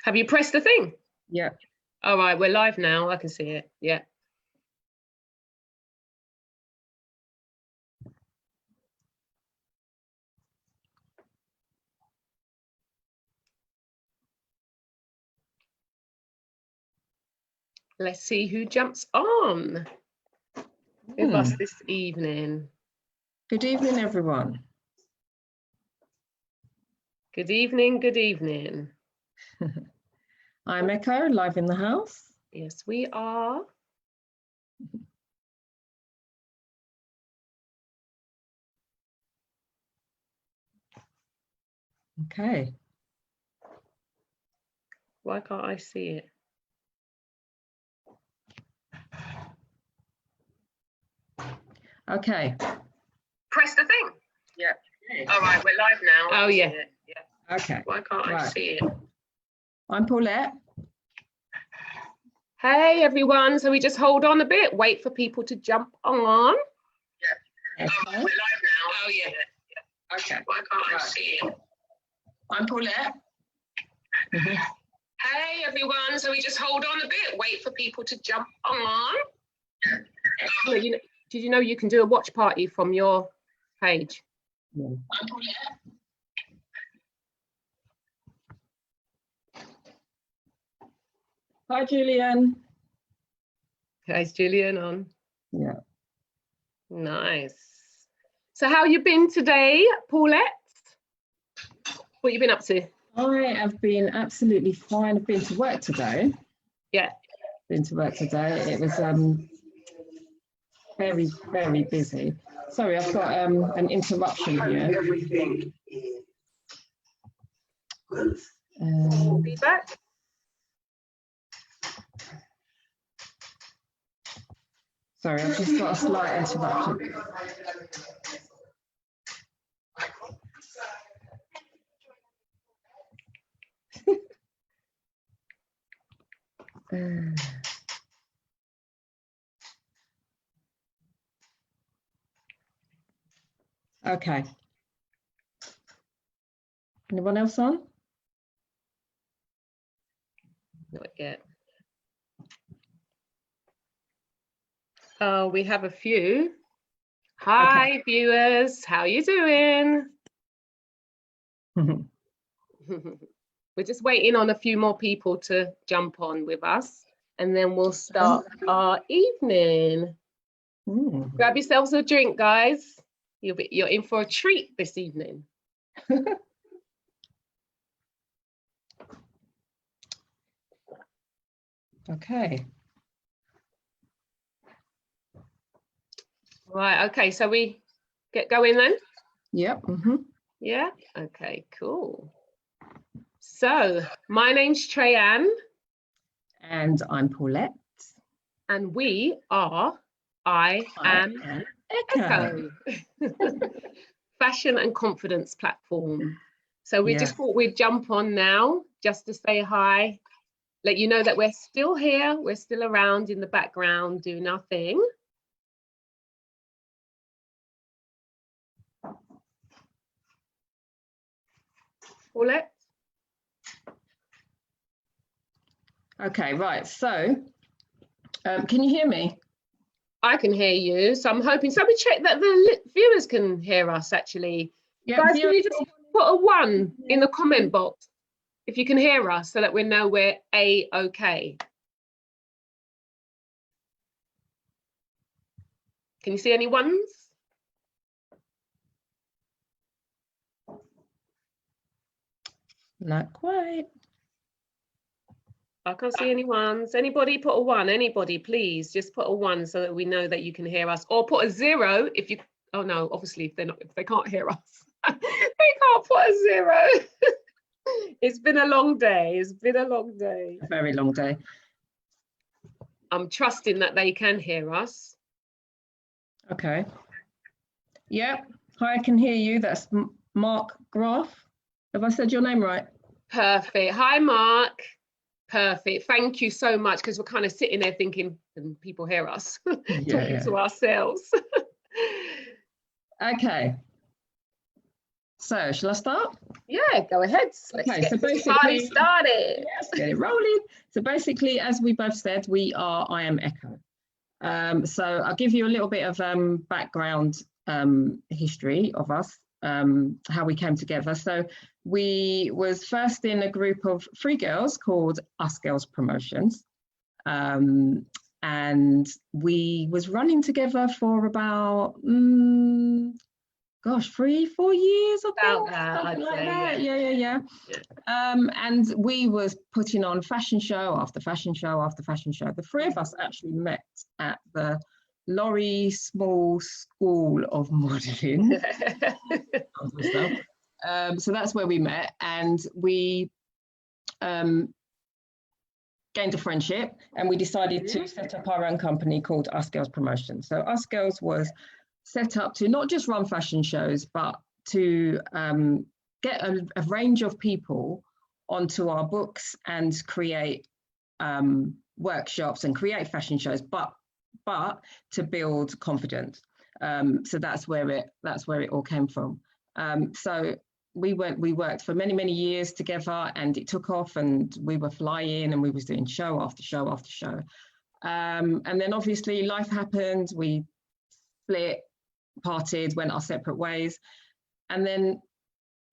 Have you pressed the thing? Yeah. All right, we're live now. I can see it. Yeah. Let's see who jumps on with us this evening. Good evening, everyone. Good evening, good evening. I'm Echo, live in the house. Yes, we are. Okay. Why can't I see it? Okay. Press the thing. Yeah. All right, we're live now. Oh, yeah. Yeah. Okay. Why can't I see it? I'm Paulette. Hey, everyone. So we just hold on a bit, wait for people to jump on. Yeah. We're live now. Oh, yeah. Yeah. Okay. Why can't I see it? I'm Paulette. Hey, everyone. So we just hold on a bit, wait for people to jump on. Excellent. Did you know you can do a watch party from your page? Yeah. I'm Paulette. Hi, Julian. Is Julian on? Yeah. Nice. So how you been today, Paulette? What you been up to? I have been absolutely fine. I've been to work today. Yeah. Been to work today. It was very, very busy. Sorry, I've got an interruption here. Everything is good. Feedback? Sorry, I've just got a slight interruption. Okay. Anyone else on? Not yet. Oh, we have a few. Hi, okay. Viewers. How you doing? We're just waiting on a few more people to jump on with us, and then we'll start our evening. Grab yourselves a drink, guys. You're in for a treat this evening. Okay. Right, okay, so we get going then? Yep. Yeah, okay, cool. So, my name's Treyanne. And I'm Paulette. And we are I Am Echo. Fashion and confidence platform. So we just thought we'd jump on now just to say hi, let you know that we're still here, we're still around in the background doing our thing. Paulette? Okay, right, so can you hear me? I can hear you, so I'm hoping, so we check that the viewers can hear us actually. Yeah, guys, can you just put a 1 in the comment box if you can hear us so that we know we're A-okay. Can you see any ones? Not quite. I can't see any ones. Anybody put a 1? Anybody, please, just put a 1 so that we know that you can hear us. Or put a 0 if you. Oh no, obviously if they can't hear us, they can't put a 0. It's been a long day. It's been a long day. A very long day. I'm trusting that they can hear us. Okay. Yeah. Hi, I can hear you. That's Mark Graf. Have I said your name right? Perfect. Hi, Mark. Perfect. Thank you so much, because we're kind of sitting there thinking, can people hear us? Talking to ourselves. Okay. So shall I start? Yeah, go ahead. Let's Okay, get so this party basically, started. let's get it rolling. So basically, as we both said, I am Echo. So I'll give you a little bit of background history of us, how we came together. So we was first in a group of 3 girls called Us Girls Promotions. And we was running together for about 3-4 years, I About think, that, something I'd like say, that. Yeah. Yeah. And we was putting on fashion show after fashion show after fashion show. The 3 of us actually met at the Laurie Small School of Modelling. So that's where we met, and we gained a friendship, and we decided to set up our own company called Us Girls Promotions. So Us Girls was set up to not just run fashion shows, but to get a range of people onto our books and create workshops and create fashion shows, but to build confidence. So that's where it all came from. So we worked for many years together, and it took off, and we were flying, and we was doing show after show after show. And then obviously life happened. We split, parted, went our separate ways, and then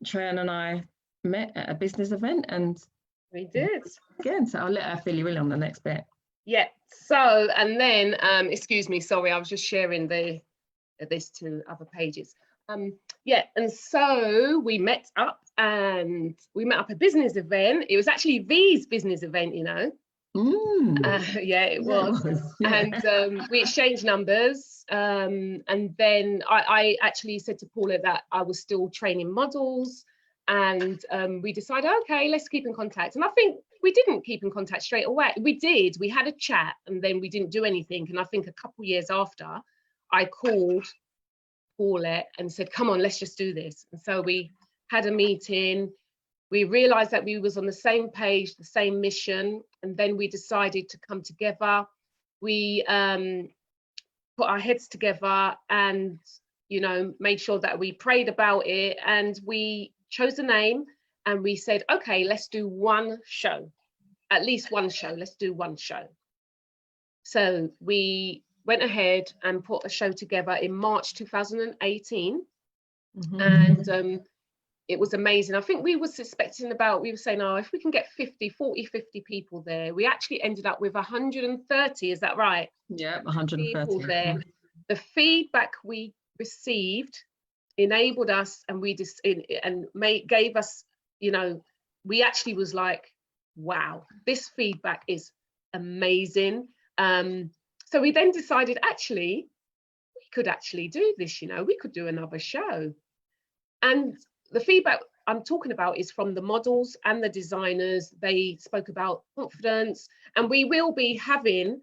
Treyan and I met at a business event, and we did. Again, so I'll let her fill you in on the next bit. Yeah. So, and then, excuse me, sorry, I was just sharing this to other pages. Yeah, and so we met up at a business event. It was actually V's business event, you know. Yeah, it was. Yeah. And we exchanged numbers. And then I actually said to Paula that I was still training models. And we decided, okay, let's keep in contact. And I think we didn't keep in contact straight away. We did. We had a chat, and then we didn't do anything. And I think a couple of years after, I called Paula and said, come on, let's just do this. And so we had a meeting. We realized that we was on the same page, the same mission, and then we decided to come together. We put our heads together and, you know, made sure that we prayed about it, and we chose a name, and we said, okay, let's do one show, at least one show. Let's do one show. So we went ahead and put a show together in March 2018, and it was amazing. I think we were saying, oh, if we can get 50 people there. We actually ended up with 130, is that right? Yeah, 130 people there. The feedback we received enabled us, and gave us, you know, we actually was like, wow, this feedback is amazing. So we then decided, actually, we could actually do this, you know, we could do another show. And the feedback I'm talking about is from the models and the designers. They spoke about confidence, and we will be having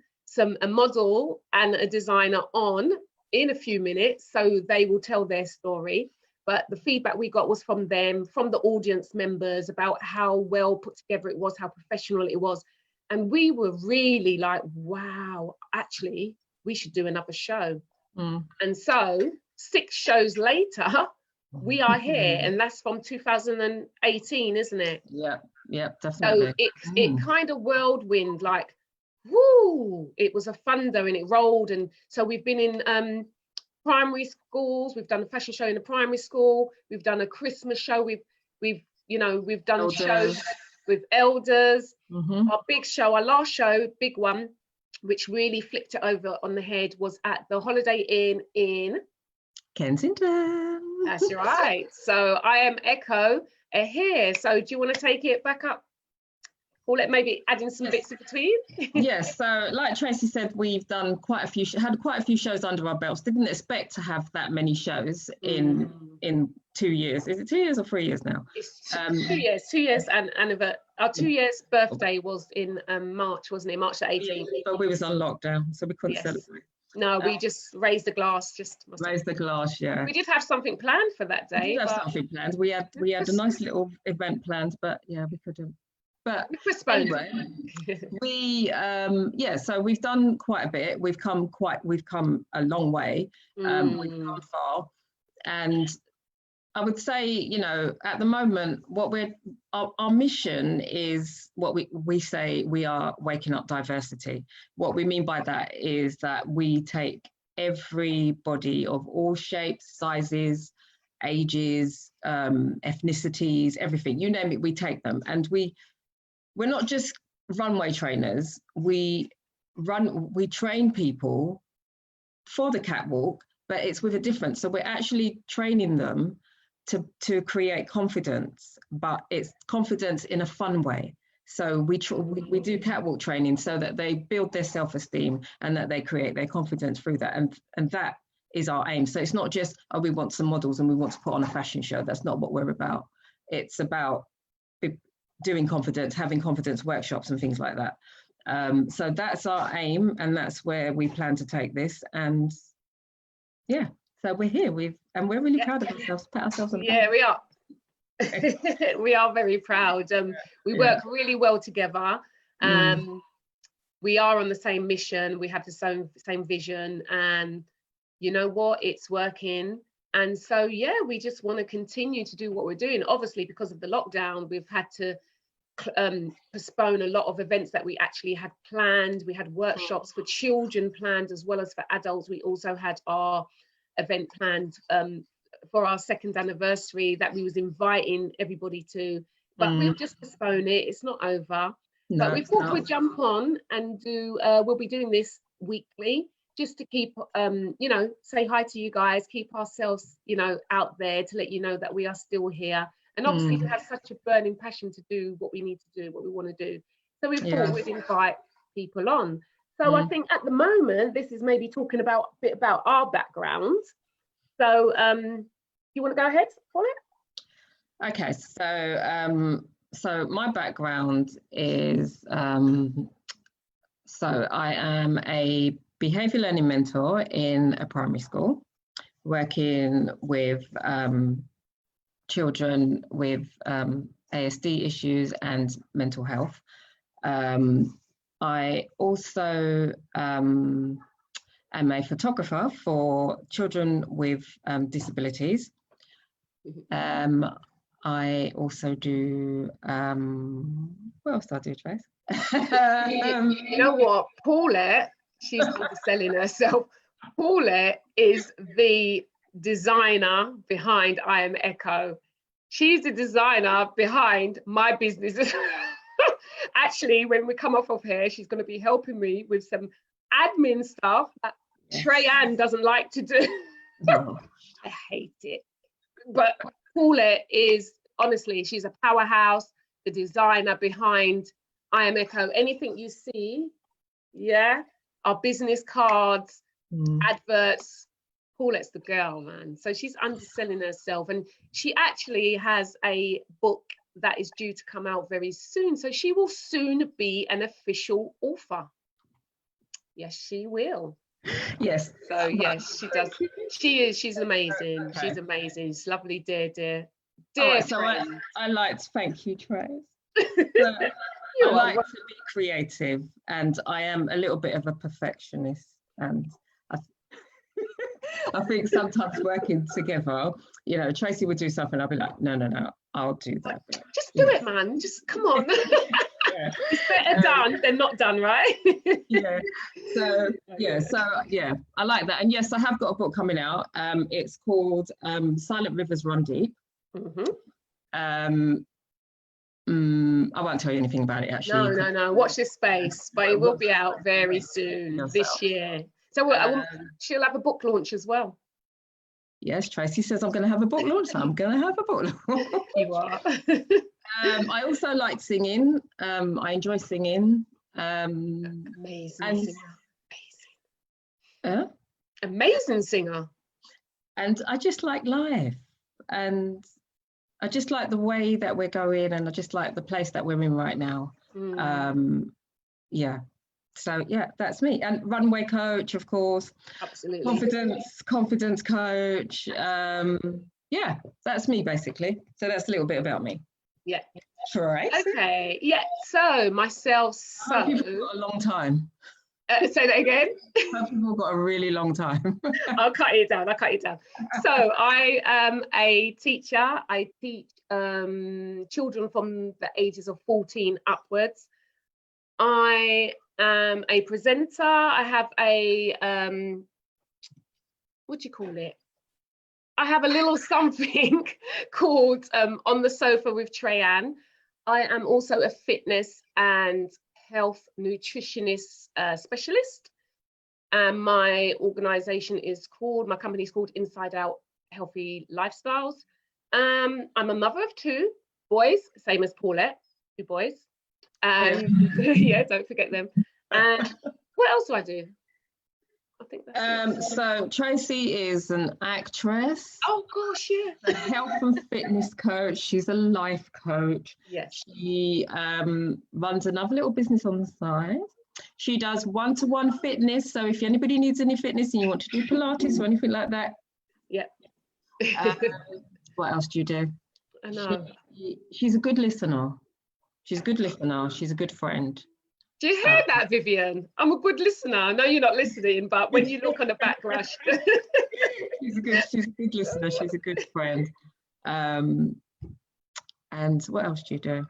a model and a designer on in a few minutes, so they will tell their story. But the feedback we got was from them, from the audience members, about how well put together it was, how professional it was. And we were really like, wow, actually, we should do another show. And so 6 shows later, we are here, and that's from 2018, isn't it? Yeah, definitely. So it kind of whirlwind, like, whoo, it was a thunder, and it rolled. And so we've been in primary schools. We've done a fashion show in a primary school. We've done a Christmas show. We've done elders. Shows with elders. Our big show, our last show, big one, which really flipped it over on the head, was at the Holiday Inn in Kensington. That's right. So I am Echo here. So do you want to take it back up? Or maybe add in some bits in between? Yes. So like Tracy said, we've done quite a few shows under our belts. Didn't expect to have that many shows in 2 years. Is it 2 years or 3 years now? It's 2 years. 2 years, and our 2 years birthday was in March, wasn't it? March the 18th. But we was on lockdown, so we couldn't celebrate. No, we just raised the glass. Raised the glass, yeah. We did have something planned for that day. We did have something planned. We had a nice little event planned, but yeah, we couldn't. But anyway, so we've done quite a bit. We've come a long way. We've come far, and I would say, you know, at the moment, what our mission is what we say we are waking up diversity. What we mean by that is that we take everybody of all shapes, sizes, ages, ethnicities, everything, you name it, we take them. And we're not just runway trainers, we train people for the catwalk, but it's with a difference. So we're actually training them to create confidence, but it's confidence in a fun way. So we do catwalk training so that they build their self-esteem and that they create their confidence through that. And that is our aim. So it's not just, oh, we want some models and we want to put on a fashion show. That's not what we're about. It's about doing confidence, having confidence workshops and things like that. So that's our aim, and that's where we plan to take this. And yeah, so we're here. And we're really proud of ourselves. Pat ourselves on the back. We are. We are very proud. We work really well together. We are on the same mission. We have the same vision, and you know what? It's working. And so we just want to continue to do what we're doing. Obviously, because of the lockdown, we've had to postpone a lot of events that we actually had planned. We had workshops for children planned as well as for adults. We also had our event planned for our 2nd anniversary that we was inviting everybody to, but we've just postponed it. It's not over. No, but we thought we'd jump on and do we'll be doing this weekly just to keep you know, say hi to you guys, keep ourselves, you know, out there to let you know that we are still here. And obviously we have such a burning passion to do what we need to do, what we want to do. So we thought we'd invite people on. So I think at the moment, this is maybe talking about a bit about our background. So you want to go ahead, Paulette? Okay, so my background is, so I am a behaviour learning mentor in a primary school, working with children with ASD issues and mental health. I also am a photographer for children with disabilities. I also do, what else do I do, Trace? You know what, Paulette, she's selling herself. Paulette is the designer behind I Am Echo. She's the designer behind my business. Actually, when we come off of here, she's going to be helping me with some admin stuff that Trey Ann doesn't like to do. No. I hate it. But Paulette is, honestly, she's a powerhouse, the designer behind I Am Echo. Anything you see, our business cards, adverts, Paulette's the girl, man. So she's underselling herself, and she actually has a book that is due to come out very soon. So she will soon be an official author. Yes, she will. Yes. So yes, she does. She's amazing. Okay. She's amazing. She's lovely, dear. So I like to thank you, Trace. I like to be creative, and I am a little bit of a perfectionist, and I think sometimes working together, you know, Tracy would do something, I'll be like, no, I'll do that. Just do it, man. Just come on. It's better done than not done, right? So I like that. And yes, I have got a book coming out. It's called Silent Rivers Run Deep. I won't tell you anything about it, actually. No. Watch this space, but it will be out very soon this year. So she'll have a book launch as well. Yes, Tracy says I'm going to have a book launch. So I'm going to have a book launch. You are. I also like singing. I enjoy singing. Amazing singer. Amazing singer. And I just like life. And I just like the way that we're going, and I just like the place that we're in right now. So that's me. And runway coach, of course. Absolutely. Confidence coach. That's me basically. So that's a little bit about me. Yeah. Right. Okay. Yeah. So myself. You've got a long time. Say that again. Some people got a really long time. I'll cut it down. So I am a teacher. I teach children from the ages of 14 upwards. I am a presenter. I have a what do you call it? I have a little something called On the Sofa with Treyanne. I am also a fitness and health nutritionist specialist. And my company is called Inside Out Healthy Lifestyles. I'm a mother of 2 boys, same as Paulette, 2 boys. And yeah, don't forget them. And what else do I do? I think that's so Tracy is an actress. Oh gosh, yeah. A health and fitness coach. She's a life coach. Yes. She runs another little business on the side. She does one-to-one fitness. So if anybody needs any fitness and you want to do Pilates or anything like that. Yeah. What else do you do? I know. She's a good listener. She's a good friend. Do you hear that, Vivian? I'm a good listener. I know you're not listening, but when you look on the background. She's a good listener. She's a good friend. And what else do you do?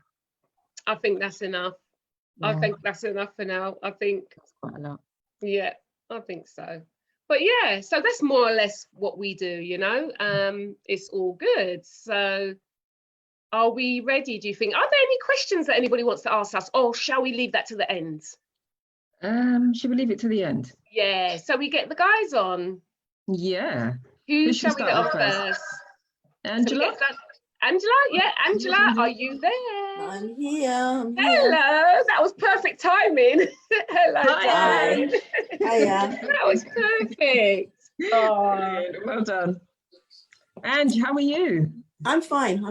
I think that's enough. Yeah. I think that's enough for now. I think that's quite a lot. Yeah, I think so. But yeah, so that's more or less what we do, you know. It's all good. So are we ready, do you think? Are there any questions that anybody wants to ask us, or shall we leave that to the end? Should we leave it to the end? Yeah, so we get the guys on. Yeah. Who shall we get on first? Angela? Angela? Yeah, Angela, are you there? I'm here. Hello, that was perfect timing. Hello, Hi. Hiya. That was perfect. Oh, well done. And how are you? I'm fine.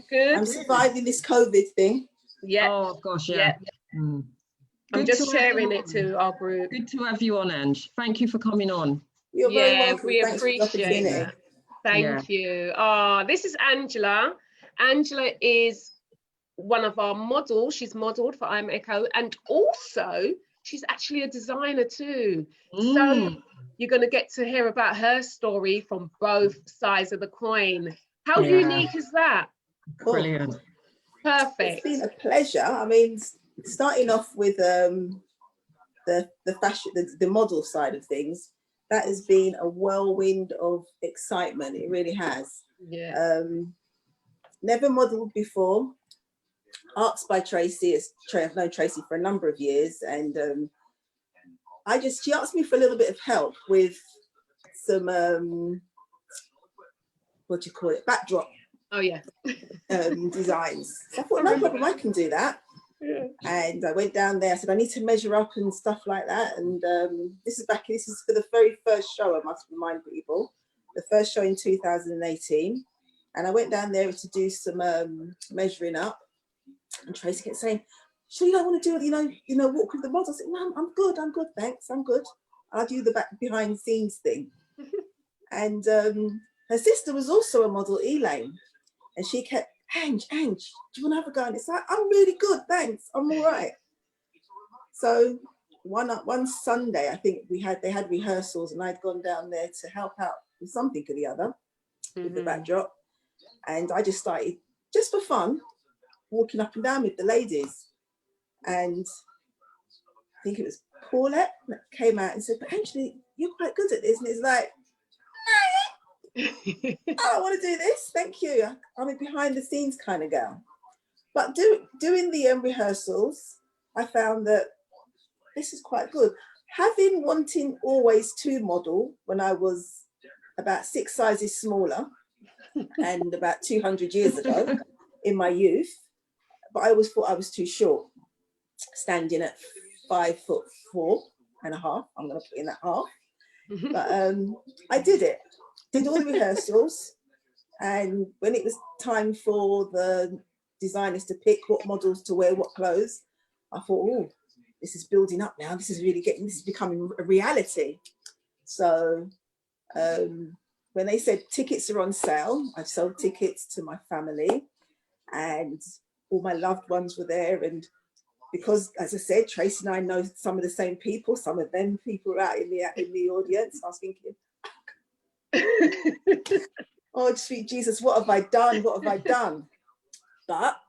Good. I'm surviving this COVID thing. Yeah. Oh gosh, yeah. I'm just sharing it to our group. Good to have you on, Ange. Thank you for coming on. You're very welcome. We Thanks appreciate that. Thank you. This is Angela. Angela is one of our models. She's modeled for I'm Echo, and also she's actually a designer too. So you're going to get to hear about her story from both sides of the coin. How unique is that? Brilliant. Perfect. It's been a pleasure. I mean, starting off with the fashion, the model side of things, that has been a whirlwind of excitement. It really has. Yeah. Never modeled before. Asked by Tracy. I've known Tracy for a number of years, and she asked me for a little bit of help with some what do you call it, backdrop. Oh yeah. Designs. So I thought, no problem, I can do that. Yeah. And I went down there. I said, I need to measure up and stuff like that. And this is for the very first show. I must remind people, the first show in 2018. And I went down there to do some measuring up. And Tracy kept saying, "So you don't want to do it? You know, walk with the model?" I said, "No, I'm good, thanks, I'm good. I'll do the behind the scenes thing." And her sister was also a model, Elaine, and she kept, Ange, do you want to have a go? And it's like, I'm really good, thanks, I'm all right. So one Sunday, I think they had rehearsals, and I'd gone down there to help out with something or the other with the backdrop, and I just started, just for fun, walking up and down with the ladies, and I think it was Paulette that came out and said, "But Angela, you're quite good at this," and it's like, I don't want to do this, thank you. I'm a behind the scenes kind of girl. But doing the rehearsals, I found that this is quite good. Having wanting always to model when I was about 6 sizes smaller and about 200 years ago in my youth, but I always thought I was too short, standing at 5'4.5". I'm going to put in that half. But I did all the rehearsals, and when it was time for the designers to pick what models to wear what clothes, I thought, oh, this is building up now. This is becoming a reality. So when they said tickets are on sale, I've sold tickets to my family, and all my loved ones were there, and because, as I said, Tracy and I know some of the same people. Some of them people are out in the audience. I was thinking, oh, sweet Jesus, what have I done? What have I done? But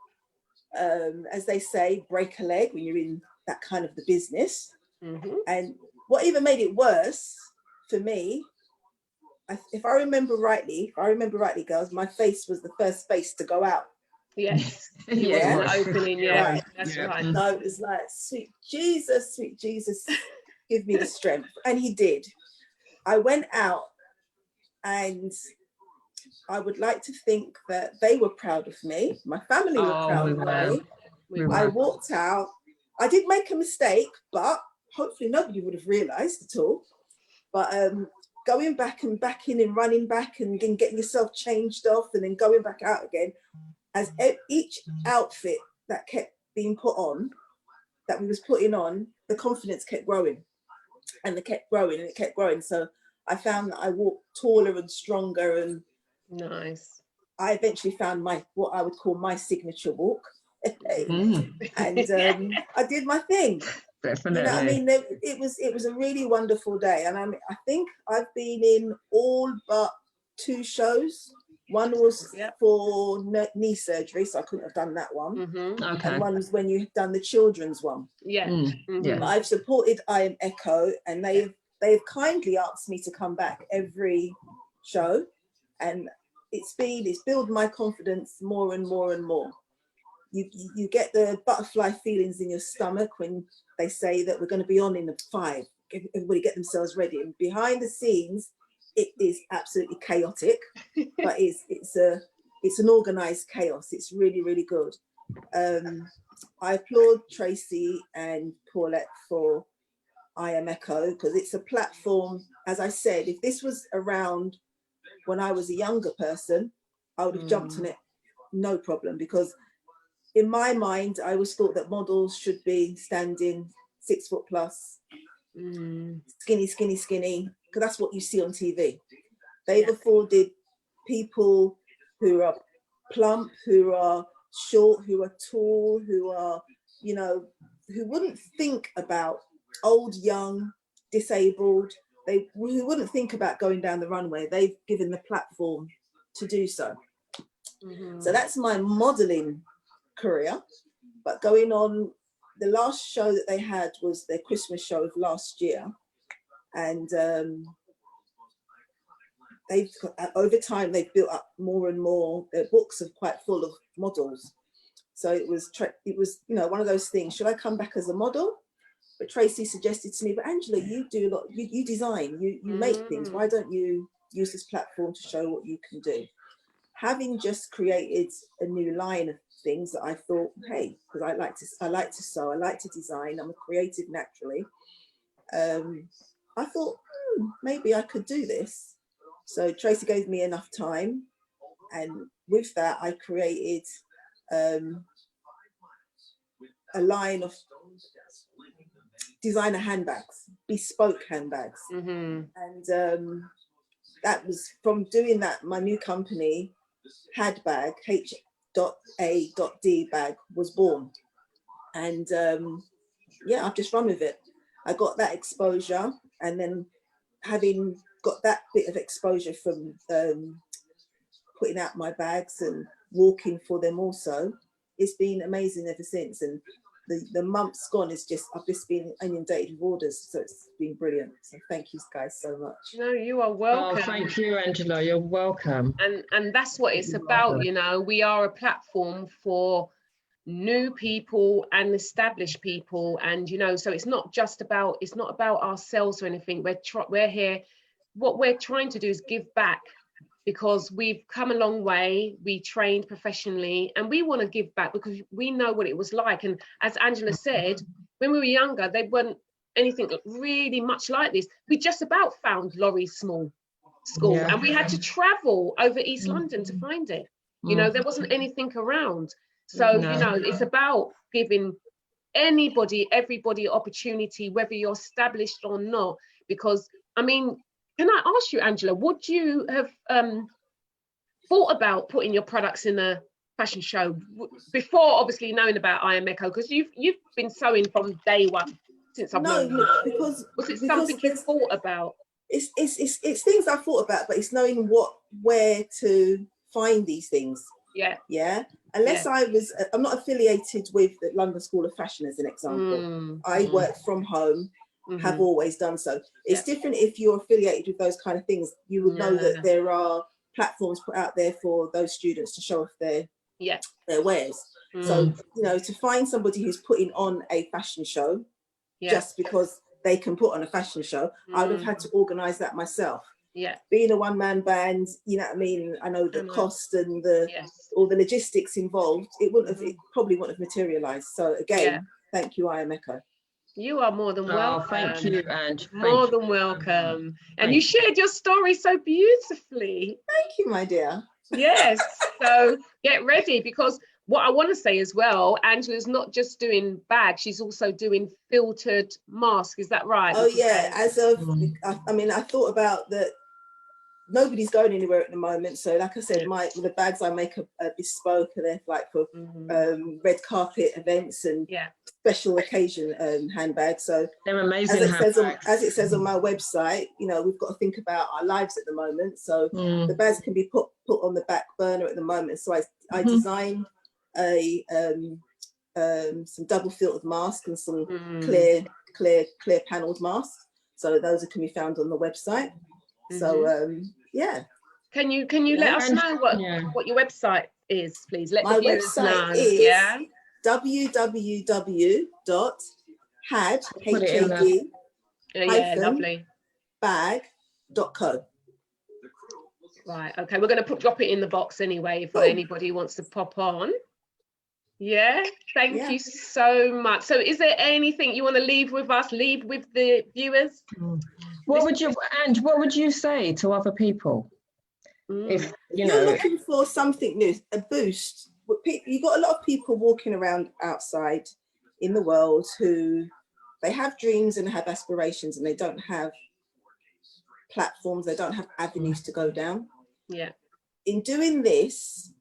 as they say, break a leg when you're in that kind of the business. And what even made it worse for me, if I remember rightly, girls, my face was the first face to go out. Yes. Yeah, Right. Opening, yeah. Right. That's Yeah. right. So it was like, sweet Jesus, give me the strength. And he did. I went out, and I would like to think that they were proud of me. My family were proud of me. I walked out. I did make a mistake, but hopefully nobody would have realised at all. But going back and back in and running back and then getting yourself changed off and then going back out again, as each outfit that kept being put on, that we was putting on, the confidence kept growing, and it kept growing and it kept growing. So I found that I walked taller and stronger, and nice. I eventually found what I would call my signature walk. And I did my thing. Definitely. You know what I mean? It was a really wonderful day, and I think I've been in all but 2 shows. One was for knee surgery, so I couldn't have done that one. Okay. And one was when you done the children's one. Yeah. But I've supported I Am Echo, and they've kindly asked me to come back every show, and it's built my confidence more and more and more. You get the butterfly feelings in your stomach when they say that we're going to be on in 5. Everybody get themselves ready, and behind the scenes it is absolutely chaotic, but it's an organized chaos. It's really, really good. I applaud Tracy and Paulette for I Am Echo, because it's a platform. As I said, if this was around when I was a younger person, I would have jumped on it, no problem, because in my mind, I always thought that models should be standing 6 foot plus, skinny, because that's what you see on TV. They've afforded people who are plump, who are short, who are tall, who are, who wouldn't think about old, young, disabled, who wouldn't think about going down the runway. They've given the platform to do so. So that's my modeling career. But going on, the last show that they had was their Christmas show of last year, and they've over time they've built up more and more. Their books are quite full of models. So it was one of those things. Should I come back as a model? But Tracy suggested to me, but Angela, you do a lot. You design. You make things. Why don't you use this platform to show what you can do? Having just created a new line of things that I thought, hey, because I like to sew, I like to design, I'm a creative naturally. I thought maybe I could do this. So Tracy gave me enough time, and with that I created a line of designer handbags, bespoke handbags. And that was from doing that. My new company, Hadbag, H.A.D bag, was born. And I've just run with it. I got that exposure, and then having got that bit of exposure from putting out my bags and walking for them also, it's been amazing ever since. And the months gone is I've just been inundated with orders, so it's been brilliant. So thank you guys so much. No, you are welcome. Oh, thank you, Angela. You're welcome. And that's what it's about. We are a platform for new people and established people, and so it's not about ourselves or anything. We're here. What we're trying to do is give back, because we've come a long way. We trained professionally, and we want to give back because we know what it was like. And as Angela said, when we were younger, they weren't anything really much like this. We just about found Laurie's small school, and we had to travel over East London to find it. There wasn't anything around. So, it's about giving everybody opportunity, whether you're established or not. Because, can I ask you, Angela, would you have thought about putting your products in a fashion show before obviously knowing about I Am Echo? Because you've been sewing from day one since I've known you. because was it something you thought about? It's things I thought about, but it's knowing where to find these things. Yeah. Unless I'm not affiliated with the London School of Fashion, as an example. I work from home, have always done so. It's different if you're affiliated with those kind of things. You would know that there are platforms put out there for those students to show off their wares. So, you know, to find somebody who's putting on a fashion show just because they can put on a fashion show, I would have had to organise that myself. Being a one-man band, you know what I mean? I know the cost and all the logistics involved. It probably wouldn't have materialised. So again, thank you, I Am Echo. You are more than welcome. Thank you, Ange. More than welcome. And you shared your story so beautifully. Thank you, my dear. Yes. So get ready, because what I want to say as well, Angela's not just doing bags, she's also doing filtered masks. Is that right? Oh yeah. As of, I mean, I thought about that. Nobody's going anywhere at the moment, so like I said, the bags I make are bespoke, and they're like for red carpet events and special occasion handbags. So they're amazing. As it says on my website, you know, we've got to think about our lives at the moment. So the bags can be put on the back burner at the moment. So I designed some double filtered masks and some clear panelled masks. So those can be found on the website. So can you let us know what your website is, please? Let my the viewers website know. Is www.bag.co. Right, okay, we're going to drop it in the box anyway for anybody who wants to pop on. Thank you so much. So is there anything you want to leave with the viewers? What would you say to other people if you're looking for something new, a boost? You've got a lot of people walking around outside in the world who they have dreams and have aspirations, and they don't have platforms, they don't have avenues to go down. In doing this,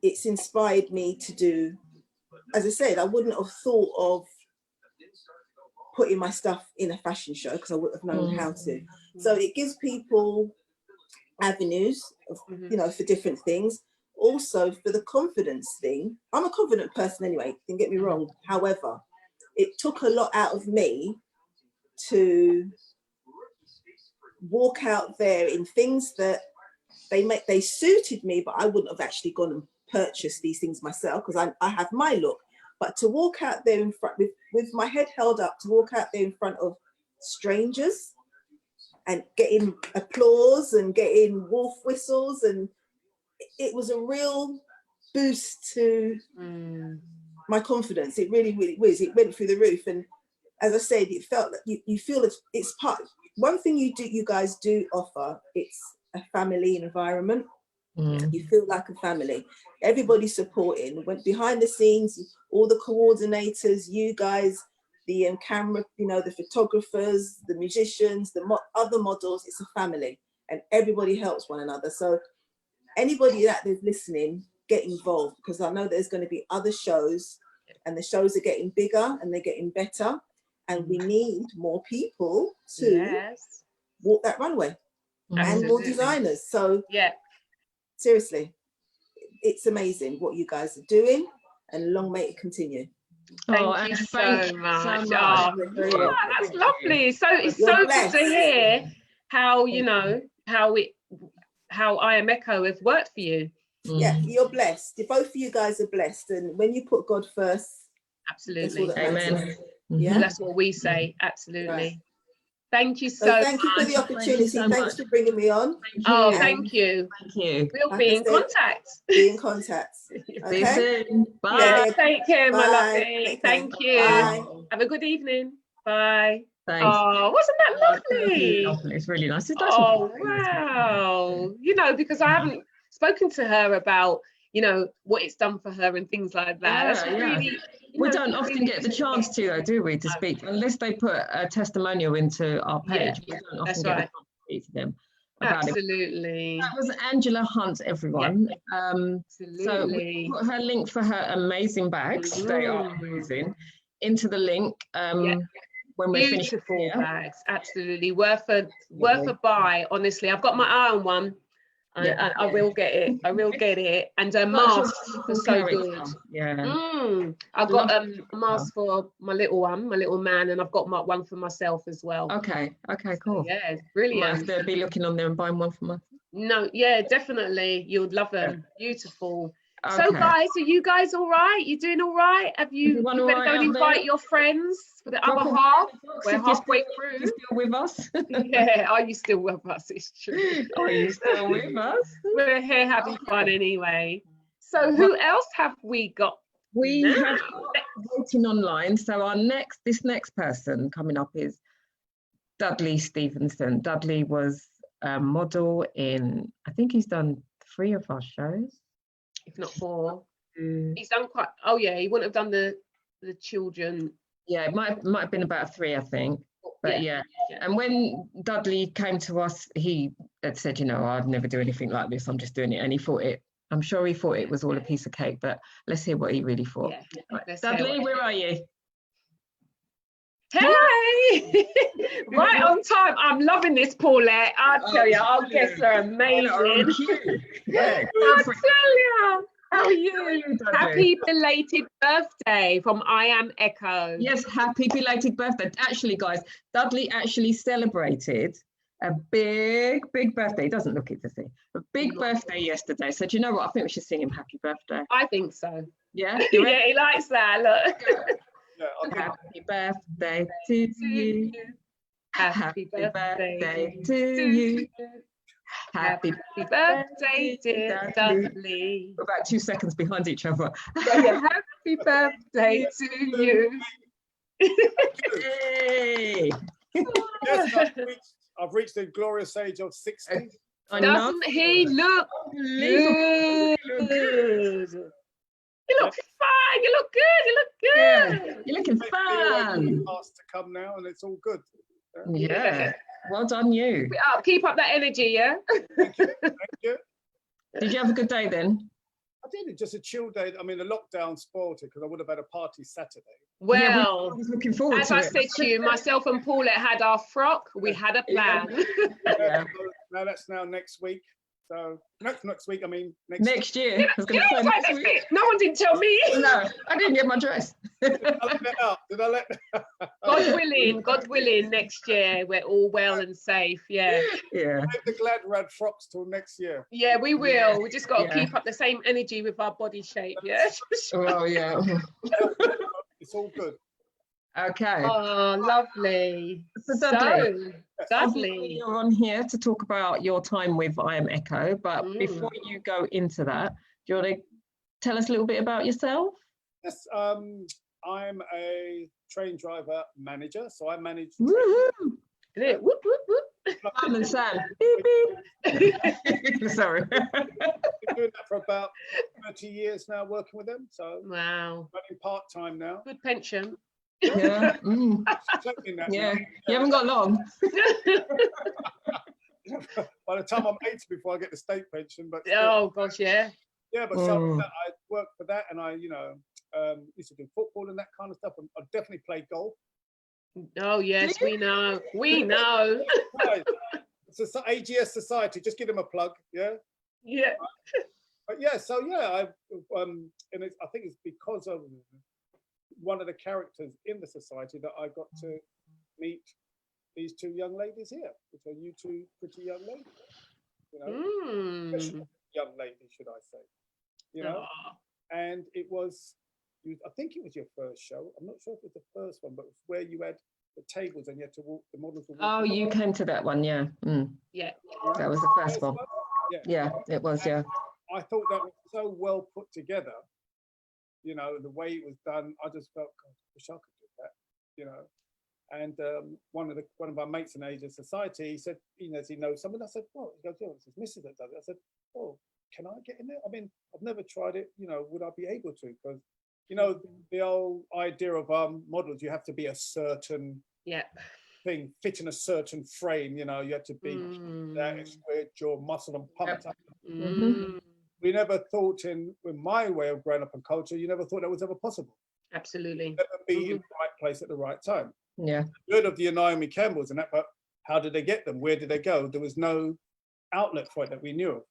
it's inspired me to do, as I said, I wouldn't have thought of putting my stuff in a fashion show because I wouldn't have known how to. So it gives people avenues of, you know, for different things. Also for the confidence thing. I'm a confident person anyway, don't get me wrong. However, it took a lot out of me to walk out there in things that they suited me, but I wouldn't have actually gone and purchased these things myself because I have my look. But to walk out there in front with my head held up, to walk out there in front of strangers and getting applause and getting wolf whistles, and it was a real boost to my confidence. It really, really was. It went through the roof. And as I said, it felt that you feel it's part. One thing you guys do offer, it's a family environment. You feel like a family. Everybody's supporting. Went behind the scenes, all the coordinators, you guys, the camera, you know, the photographers, the musicians, the other models. It's a family, and everybody helps one another. So anybody that is listening, get involved, because I know there's going to be other shows, and the shows are getting bigger and they're getting better, and we need more people to walk that runway and more designers. So seriously, it's amazing what you guys are doing, and long may it continue. Thank you so much. That's lovely. So it's so good to hear how, you know, how I Am Echo has worked for you. Yeah, you're blessed. Both of you guys are blessed, and when you put God first, absolutely, amen. That's what we say. Absolutely. Thank you so thank you for the opportunity. Thanks for bringing me on. Thank you. We'll be in contact. Be in contact. Okay. Bye. Take care, my lovely. Thank you. Bye. Have a good evening. Bye. Thanks. Oh, wasn't that lovely? It's really nice. Oh, wow. You know, because I haven't spoken to her about, you know, what it's done for her and things like that. That's really, we don't often get the chance to, do we, to speak, unless they put a testimonial into our page. We don't often get the chance to speak to them. about it. Absolutely. That was Angela Hunt, everyone. So Absolutely. we put her link for her amazing bags. They are amazing. Into the link. When we're finished. Beautiful bags, absolutely worth a buy. Honestly, I've got my eye on one. I will get it. I will get it. And masks are so good. Yeah. I've got a mask for my little one, my little man, and I've got one for myself as well. Okay, cool. So, yeah, it's brilliant. Might be looking on there and buying one for myself. No, yeah, definitely. You'd love them. Yeah. Beautiful. Okay. So guys, are you guys all right? You doing all right? Have you better go and invite your friends for the other half? We're halfway through. You're still with us? Yeah, are you still with us? It's true. Are you still with us? We're here having fun anyway. So who else have we got? We have voting online. So this next person coming up is Dudley Stevenson. Dudley was a model in, I think he's done 3 of our shows, if not 4. He's done quite. Oh yeah, he wouldn't have done the children. Yeah, it might have been about 3, I think. But yeah. And when Dudley came to us, he had said, I'd never do anything like this. I'm just doing it. And I'm sure he thought it was all a piece of cake, but let's hear what he really thought. Yeah. Right. Dudley, where are you? Hey! Right on time. I'm loving this, Paulette. I'll tell you, our guests are amazing. Yeah, I'll tell you. How are you? Happy belated birthday from I Am Echo. Yes, happy belated birthday. Actually, guys, Dudley actually celebrated a big birthday. He doesn't look it, does he? A big birthday yesterday. So do you know what? I think we should sing him happy birthday. I think so. Yeah? Yeah, he likes that. Look. Yeah, happy birthday to you. Happy birthday to you. Happy birthday, dear Dudley. We're about 2 seconds behind each other. Yeah, happy birthday to you. Yay. Yes, I've reached the glorious age of 60. Doesn't he look good? You look fine. You look good. You look good. Yeah, you're looking fun. Past to come now, and it's all good. Yeah. Well done, you. Keep up that energy, yeah? Thank you. Thank you. Did you have a good day then? I did. Just a chill day. I mean, the lockdown spoiled it because I would have had a party Saturday. Well, yeah, I was looking forward as to I it. said to you, myself and Paulette had our frock. We had a plan. Yeah. Now that's now next week. So next week, I mean next year. I was you know, next week. No one didn't tell me. No, I didn't get my dress. Did I let that out? Did I let that out? God willing, next year we're all well and safe. Yeah. Yeah. I'm glad we had frocks till next year. Yeah, we will. Yeah. We just got to keep up the same energy with our body shape. Yeah. Oh yeah. It's all good. Okay. Oh, lovely. So Dudley, you're on here to talk about your time with I Am Echo, but before you go into that, do you want to tell us a little bit about yourself? Yes, I'm a train driver manager, so I manage. Woohoo! Whoop, whoop, whoop. Sam and Sam. Beep, beep. Sorry. I've been doing that for about 30 years now, working with them. So wow, running part-time now. Good pension. Yeah. Yeah. You haven't got long. By the time I'm 80 before I get the state pension, but oh gosh, yeah. Yeah, but so I worked for that, and I, used to do football and that kind of stuff. And I definitely played golf. Oh yes, we know. We know. It's an AGS Society. Just give them a plug. Yeah. Yeah. But yeah, so yeah, and I think it's because of one of the characters in the society that I got to meet these 2 young ladies here, which are you 2 pretty young ladies. Special young ladies, should I say? And it was, I think it was your first show. I'm not sure if it was the first one, but it was where you had the tables and you had to walk, the models were walking. Oh, you came to that one, yeah. Yeah. That was the first one. Yeah, it was, yeah. I thought that was so well put together. The way it was done, I just felt, God, I wish I could do that, And one of our mates in Asian Society, he said, does he know someone? I said, well, he goes, yeah, it's his missus that does it. I said, oh, can I get in there? I mean, I've never tried it, would I be able to? Because, the old idea of models, you have to be a certain thing, fit in a certain frame. You know, you had to be that square jaw, muscle and pumped up. We never thought in my way of growing up in culture, you never thought that was ever possible. Absolutely. Never be in the right place at the right time. Yeah. Good of the Naomi Campbells and that, but how did they get them? Where did they go? There was no outlet for it that we knew of.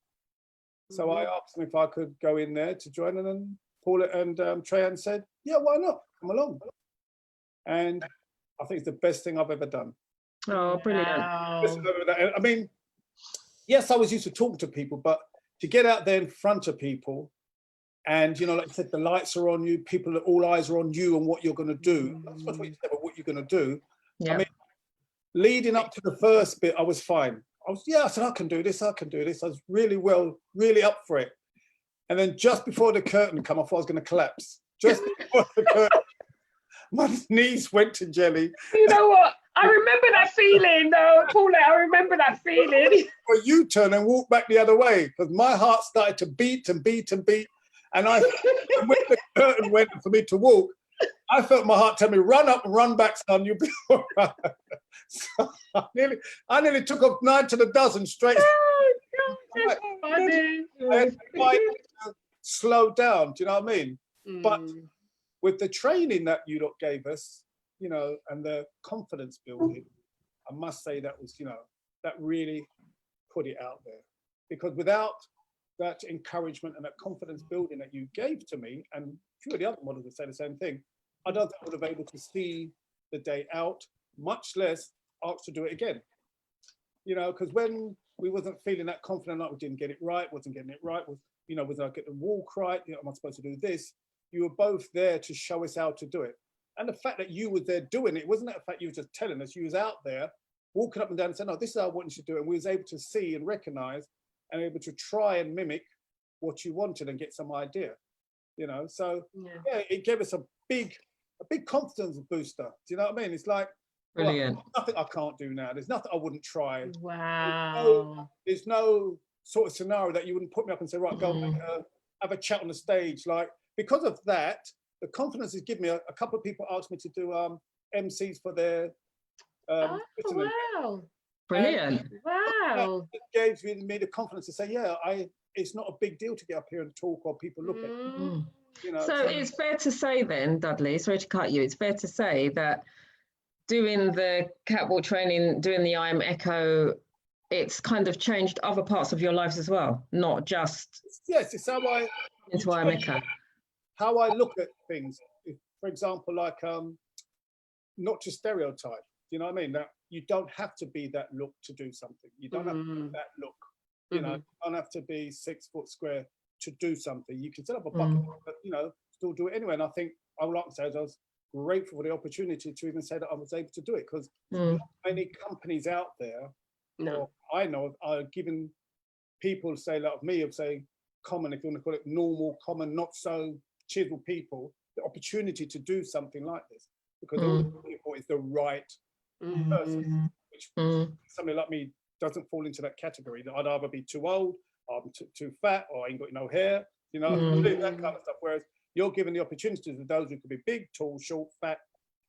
So I asked them if I could go in there to join, and then Paula and Treyan said, yeah, why not? Come along. And I think it's the best thing I've ever done. Oh, brilliant. Wow. I mean, yes, I was used to talking to people, but to get out there in front of people and, you know, like I said, the lights are on you, people, all eyes are on you and what you're going to do. That's not what you said, but what you're going to do. Yeah. I mean, leading up to the first bit, I was fine. I said, I can do this. I was really up for it. And then just before the curtain come off, I was going to collapse. Just before the curtain, my knees went to jelly. You know what? I remember that feeling, though, Paula. I remember that feeling. Or you turn and walk back the other way because my heart started to beat and beat and beat. And when the curtain went for me to walk, I felt my heart tell me, run up and run back, son, you'll be all right. So I nearly took off 9 to the dozen straight. Oh, God, that's funny. I had to fight to slow down, do you know what I mean? But with the training that you lot gave us, you know, and the confidence building, I must say that was, you know, that really put it out there. Because without that encouragement and that confidence building that you gave to me, and a few of the other models would say the same thing, I don't think I would have been able to see the day out, much less ask to do it again. You know, because when we wasn't feeling that confident, like we didn't get it right, was I getting the walk right, you know, am I supposed to do this? You were both there to show us how to do it. And the fact that you were there doing it, wasn't that the fact you were just telling us, you was out there walking up and down and saying, no, this is how I want you to do it. And we was able to see and recognize and able to try and mimic what you wanted and get some idea, you know? So yeah, it gave us a big confidence booster. Do you know what I mean? It's like, brilliant. Well, nothing I can't do now. There's nothing I wouldn't try. Wow. There's no sort of scenario that you wouldn't put me up and say, right, go have a chat on the stage. Like, because of that, the confidence has given me, a couple of people asked me to do MCs for their Oh, wow. Brilliant. Wow. It gave me the confidence to say, yeah, it's not a big deal to get up here and talk while people look at you. You know, so it's fair to say then, Dudley, sorry to cut you, it's fair to say that doing the catwalk training, doing the I Am Echo, it's kind of changed other parts of your lives as well, not just yes, it's how I into I Am Echo. How I look at things. If, for example, like not to stereotype, you know what I mean? That you don't have to be that look to do something. You don't have to be that look. You know, you don't have to be 6 foot square to do something. You can set up a bucket, but you know, still do it anyway. And I think I would like to say I was grateful for the opportunity to even say that I was able to do it, because many companies out there, I know, are giving people, say like me, of say common, if you want to call it normal, common, not so chiseled people, the opportunity to do something like this, because all the people is the right person, which somebody like me doesn't fall into that category. That I'd either be too old, I'm too fat, or I ain't got no hair, you know, that kind of stuff. Whereas you're given the opportunities of those who could be big, tall, short, fat.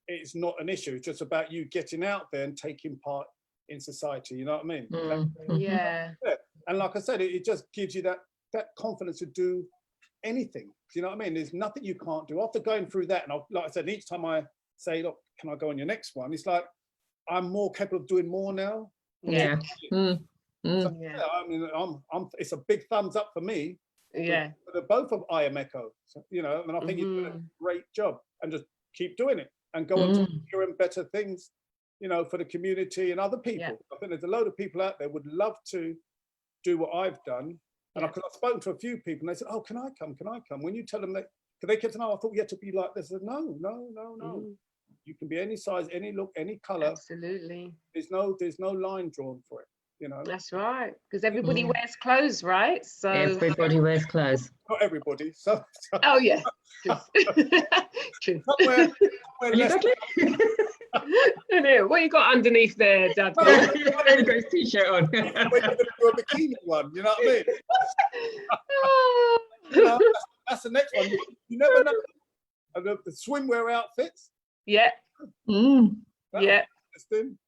It's not an issue. It's just about you getting out there and taking part in society. You know what I mean? Yeah. And like I said, it just gives you that confidence to do anything. You know what I mean? There's nothing you can't do. After going through that, and like I said, each time I say, look, can I go on your next one? It's like I'm more capable of doing more now. Yeah. So, yeah, I mean, it's a big thumbs up for me. Yeah. For the both of I Am Echo, so, you know, and I think you're doing a great job, and just keep doing it and go on to bigger and better things, you know, for the community and other people. Yeah. I think there's a load of people out there would love to do what I've done. And I've spoken to a few people and they said, oh, can I come? Can I come? When you tell them that, because they kept saying, oh, I thought you had to be like this. I said, no. You can be any size, any look, any color. Absolutely. There's no line drawn for it, you know. That's right. Because everybody wears clothes, right? So everybody wears clothes. Not everybody. So oh yeah. True. Somewhere less. What you got underneath there, Dad? T-shirt on. When you're going to do a bikini one, you know what I mean? You know, that's the next one. You never know. And the swimwear outfits. Yeah. Interesting.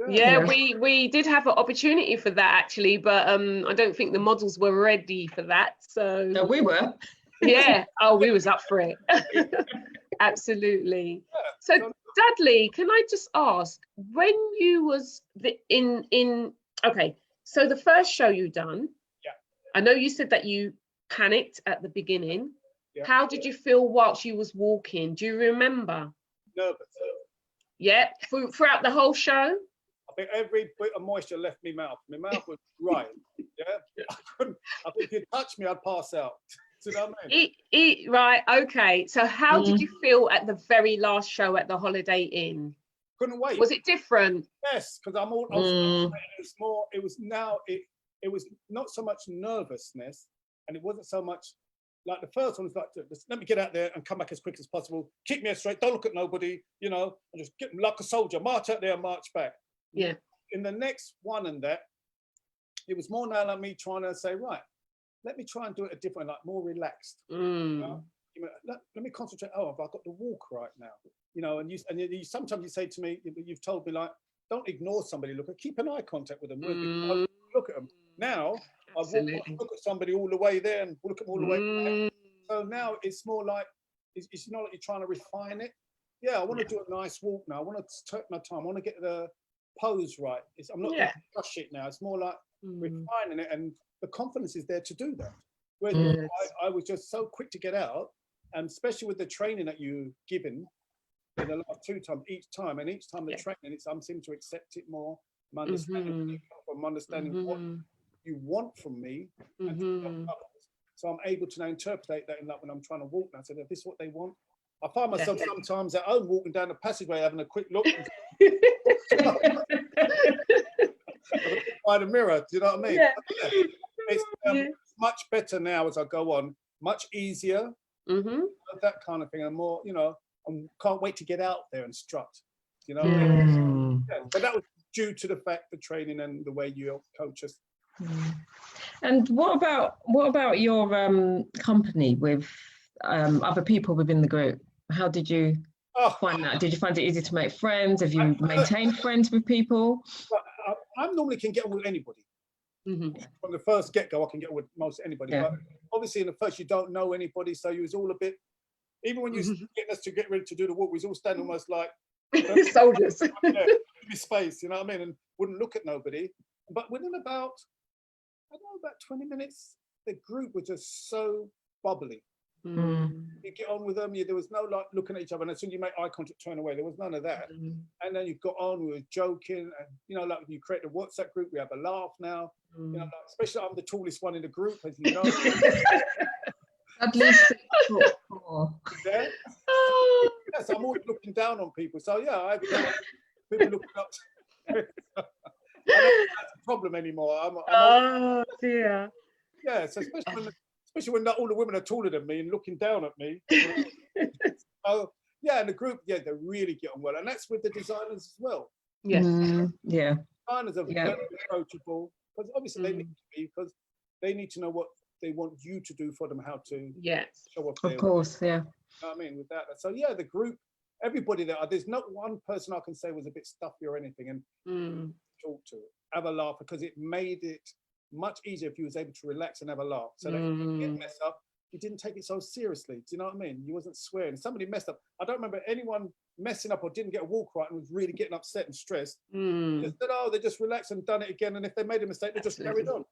Yeah, we did have an opportunity for that actually, but I don't think the models were ready for that. So No, we were. Yeah. Oh, we was up for it. Absolutely. So Dudley, can I just ask, when you was okay, so the first show you done, I know you said that you panicked at the beginning. How did you feel whilst you was walking? Do you remember? Nervous. Yeah, throughout the whole show? I think every bit of moisture left my mouth. My mouth was dry. Yeah, I think if you touch me, I'd pass out. Do you know what I mean? Right, okay. So how did you feel at the very last show at the Holiday Inn? Couldn't wait. Was it different? Yes, because it was not so much nervousness, and it wasn't so much like the first one was like, let me get out there and come back as quick as possible. Keep me straight. Don't look at nobody. You know, and just get like a soldier. March out there and march back. Yeah. In the next one and that, it was more now like me trying to say, right, let me try and do it a different, like more relaxed. You know? Let me concentrate. Oh, have I got the walk right now? You know, and you sometimes you say to me, you've told me like, don't ignore somebody. Keep an eye contact with them. Look at them. Now I look at somebody all the way there and look at them all the way back. So now it's more like it's not like you're trying to refine it. Yeah, I want to do a nice walk now. I want to take my time. I want to get the pose right. I'm not going to rush it now. It's more like refining it, and the confidence is there to do that. Whereas I was just so quick to get out, and especially with the training that you've given in the last two times, each time the training, I'm seeming to accept it more. I'm understanding what you want from me, and so I'm able to now interpret that in that when I'm trying to walk. And I said, if this is what they want, I find myself sometimes at home walking down the passageway having a quick look by the mirror. Do you know what I mean? It's much better now as I go on, much easier, that kind of thing, and more, you know, I can't wait to get out there and strut. You know, but that was due to the fact, the training and the way you coach us. And what about your company with other people within the group? How did you find that? Did you find it easy to make friends? Have you maintained friends with people? I normally can get on with anybody. From the first get-go, I can get on with most anybody. But obviously in the first, you don't know anybody, so you was all a bit, even when you was getting us to get ready to do the walk, we was all standing almost like soldiers. Give me space, you know what I mean? And wouldn't look at nobody. But within about 20 minutes, the group was just so bubbly. You get on with them, there was no like looking at each other, and as soon as you make eye contact, turn away. There was none of that. And then you got on, we were joking, and you know, like you create a WhatsApp group, we have a laugh now. You know, like, especially I'm the tallest one in the group, as you know. At least 6'4". Yeah. So I'm always looking down on people. So yeah, I have people looking up to me. I don't think that's a problem anymore. Oh dear. Yeah, so especially when all the women are taller than me and looking down at me. So yeah, and the group, they really get on well, and that's with the designers as well. Yes. Designers are very approachable, because obviously they need to be, because they need to know what they want you to do for them, how to show up. Of course, You know what I mean, with that. So yeah, the group, everybody there's not one person I can say was a bit stuffy or anything, and talk to, have a laugh, because it made it much easier if you was able to relax and have a laugh, so that you didn't mess up, you didn't take it so seriously. Do you know what I mean? You wasn't swearing. If somebody messed up, I don't remember anyone messing up or didn't get a walk right and was really getting upset and stressed. Just said, they just relaxed and done it again, and if they made a mistake, they just carried on.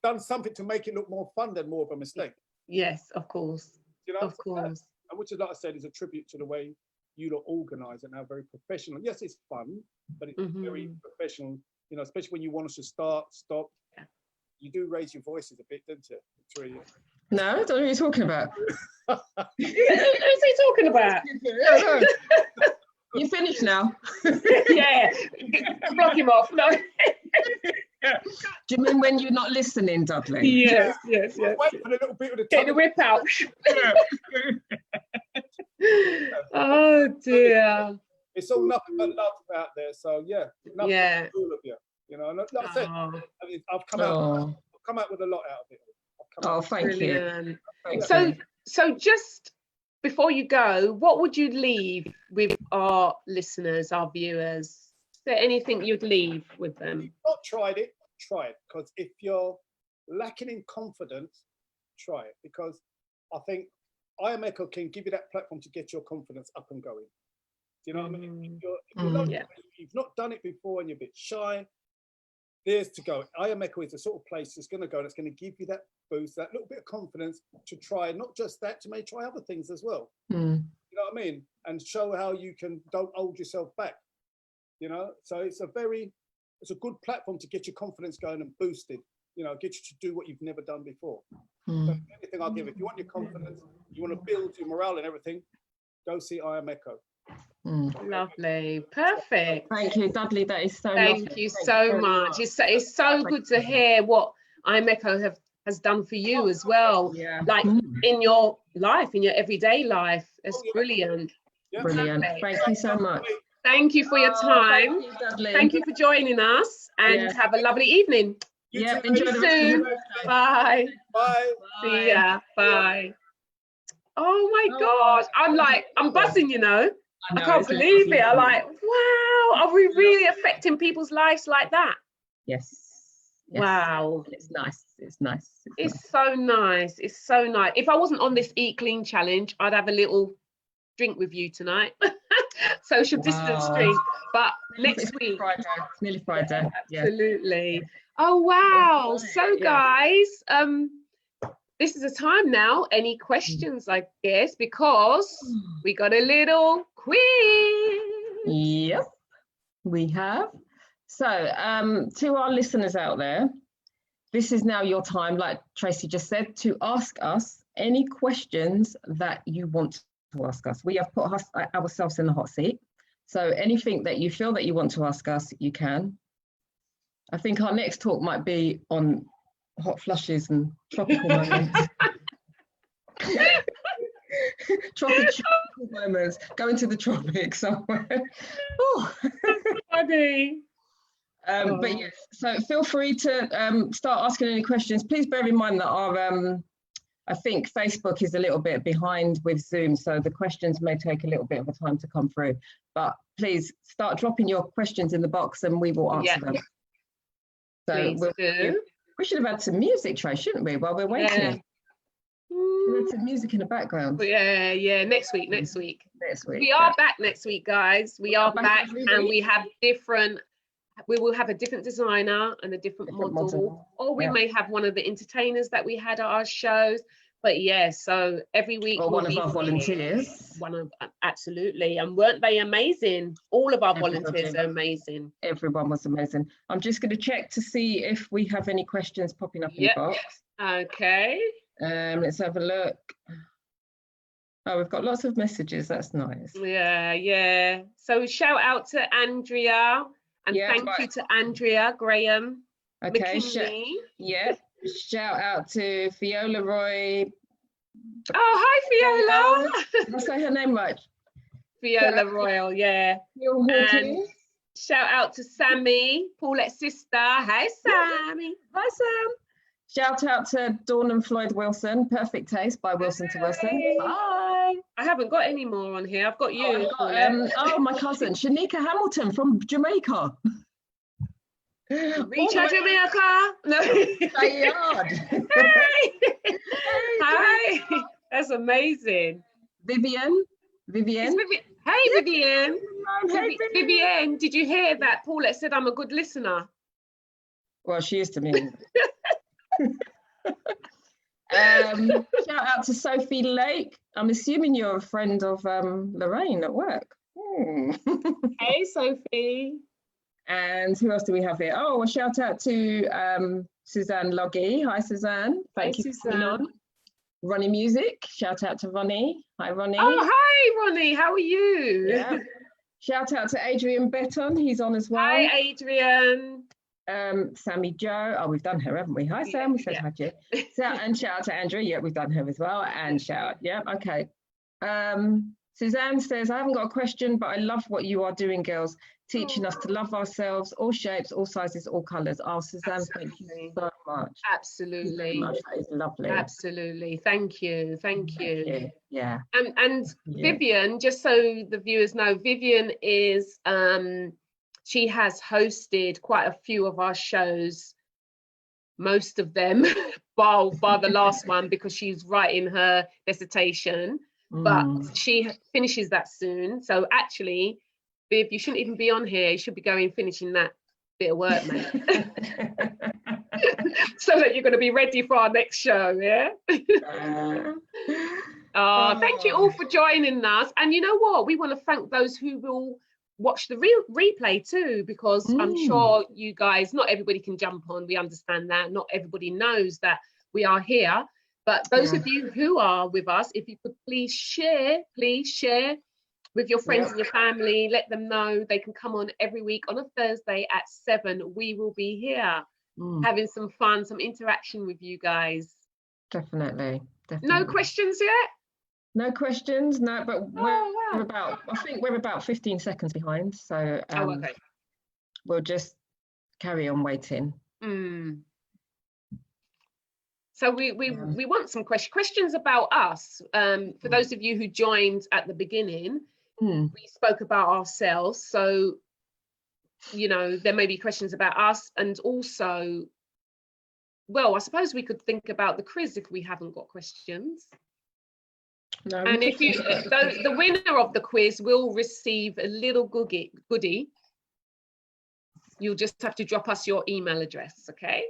Done something to make it look more fun than more of a mistake. Yes, of course. You know, of course. And which is, like I said, is a tribute to the way you lot organise and how very professional. Yes, it's fun, but it's very professional. You know, especially when you want us to stop. You do raise your voices a bit, don't you, Victoria? No, I don't know what you're talking about. Who's he talking about? You finished now? Yeah, block him off. No. Do you mean when you're not listening, Dudley? Yes. Wait for a little bit of the Get the whip out. Oh dear. It's all nothing but love out there. So yeah, nothing for all of you. You know, and like I said, I've come out with a lot out of it. Thank you. So just before you go, what would you leave with our listeners, our viewers? there anything you'd leave with them? If you've not tried it, try it. Because if you're lacking in confidence, try it. Because I think I Am Echo can give you that platform to get your confidence up and going. Do you know what I mean? If you've not done it before and you're a bit shy, there's to go. I Am Echo is the sort of place that's going to go, that's going to give you that boost, that little bit of confidence to try, not just that, to maybe try other things as well. You know what I mean? And show how you don't hold yourself back. You know, so it's a good platform to get your confidence going and boosted. You know, get you to do what you've never done before. So anything I'll give, if you want your confidence, you want to build your morale and everything, go see I Am Echo. Lovely, perfect. Thank you, Dudley. That is so Thank lovely. you so much. It's so good to hear what I Am Echo has done for you as well. Like in your life, in your everyday life. It's brilliant. Brilliant. Perfect. Thank you so much. Thank you for your time. Thank you, Dudley. Thank you for joining us, and have a lovely evening. Yeah, See enjoy you the rest of soon. your birthday. Bye. See ya. Bye. Oh my gosh. I'm buzzing, you know. I can't believe it. I'm like, wow, are we really affecting people's lives like that? Yes. Wow. It's nice. It's nice. It's so nice. It's so nice. If I wasn't on this Eat Clean challenge, I'd have a little drink with you tonight. Social distance drink. But next week. Friday. It's nearly Friday. Absolutely. Yeah. Oh wow. So guys, this is the time now. Any questions, I guess, because we got a little quiz. Yep, we have. So to our listeners out there, this is now your time, like Tracy just said, to ask us any questions that you want to ask us. We have put ourselves in the hot seat. So anything that you feel that you want to ask us, you can. I think our next talk might be on hot flushes and tropical moments. Tropical moments. Going to the tropics somewhere. Funny. But yes, so feel free to start asking any questions. Please bear in mind that our I think Facebook is a little bit behind with Zoom, so the questions may take a little bit of a time to come through. But please start dropping your questions in the box and we will answer them. So we should have had some music, Trey, shouldn't we, while we're waiting? We had some music in the background. Yeah. Next week. We are back next week, guys. We are back and we have we will have a different designer and a different model. Or we may have one of the entertainers that we had at our shows. But yeah, so every week. Or one of our volunteers. Absolutely. And weren't they amazing? All of our volunteers are amazing. Everyone was amazing. I'm just going to check to see if we have any questions popping up in the box. Okay. Let's have a look. Oh, we've got lots of messages. That's nice. Yeah. So shout out to Andrea. And thank you to Andrea Graham. Okay. Shout out to Fiola Roy. Oh, hi, Fiola. Did I say her name right? Fiola Royal, yeah. And shout out to Sammy, Paulette's sister. Hi, Sammy. Hi, Sam. Shout out to Dawn and Floyd Wilson, Perfect Taste by Wilson to Wilson. Bye. I haven't got any more on here. I've got you. My cousin, Shanika Hamilton from Jamaica. Richa Jamaica. No. Hi. That's amazing. Vivian. Hey, Vivian. Vivian, did you hear that Paulette said I'm a good listener? Well, she is to me. Shout out to Sophie Lake. I'm assuming you're a friend of Lorraine at work. Hey, Sophie. And who else do we have here? Oh, a shout out to Suzanne Loggy. Hi, Suzanne. Thank you for coming on. Ronnie Music. Shout out to Ronnie. Hi, Ronnie. Oh, hi, Ronnie. How are you? Yeah. Shout out to Adrian Betton. He's on as well. Hi, Adrian. Sammy Joe. Oh, we've done her, haven't we? Hi, Sam. We said hi to you. And shout out to Andrea. Yeah, we've done her as well. And shout out. Yeah, okay. Suzanne says, I haven't got a question, but I love what you are doing, girls. Teaching us to love ourselves, all shapes, all sizes, all colours. Oh, Suzanne, thank you so much. Absolutely. That is lovely. Absolutely. Thank you. Yeah. And Vivian, just so the viewers know, Vivian is She has hosted quite a few of our shows, most of them, bar the last one, because she's writing her dissertation. But she finishes that soon. So actually, Viv, you shouldn't even be on here. You should be finishing that bit of work, mate. So that you're going to be ready for our next show, yeah? Thank you all for joining us. And you know what? We want to thank those who will watch the replay too, because I'm sure you guys, not everybody can jump on. We understand that. Not everybody knows that we are here. But those of you who are with us, if you could please share with your friends and your family. Let them know they can come on every week on a Thursday at 7. We will be here having some fun, some interaction with you guys. Definitely. No questions yet? No questions, no, but we're about 15 seconds behind. So okay. We'll just carry on waiting. So we want some questions about us. For those of you who joined at the beginning, we spoke about ourselves. So, you know, there may be questions about us, and also, well, I suppose we could think about the quiz if we haven't got questions. No, and if you, the winner of the quiz will receive a little goodie. You'll just have to drop us your email address, okay?